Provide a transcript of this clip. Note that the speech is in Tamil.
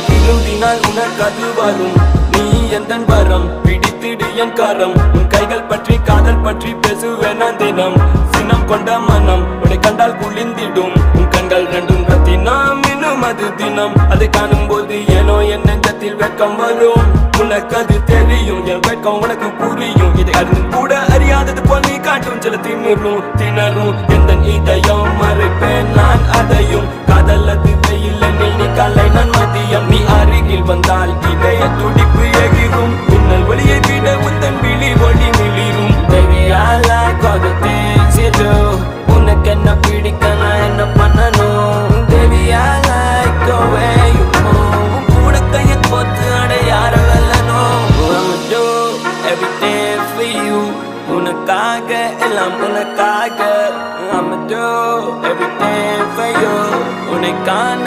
விரும்பினால் உனக்கது வரும் நீ எந்தன் வரம் பிடித்திடு என் கரம் உன் கைகள் பற்றி காதல் பற்றி பேசுவேன் நான் தினம் சினம் கொண்ட மனம் உன்னை கண்டால் குளிந்திடும் உன் கண்கள் ரெண்டும் ரத்தினம் இன்னும் அது தினம் அதை காணும் போது ஏனோ என் நெஞ்சத்தில் வெட்கம் வரும் உனக்கு அது தெரியும் என் வெட்கம் உனக்கு புரியும் இதை அறிந்து கூட அறியாதது போல் நீ காட்டும் சில திணறும் எந்த இதயம் மறைப்பேன் நான் அதையும் காதல் அது வெயில் நீ காலை நான் மதியம் நீ அருகில் வந்தால் இதய துடிப்பு எகிரும் உன்னல் ஒளியை விட உந்தன் விழி ஒளி மிளிரும் Baby I like all the things you do உனக்கு என்ன பிடிக்க நான் என்ன பண்ணணும் Baby I like the way you move கூட கையை கோத்து அடையாற வெல்லணும் I'ma do everything for you உனக்காக எல்லாம் உனக்காக I'ma do everything for you உன்னை காண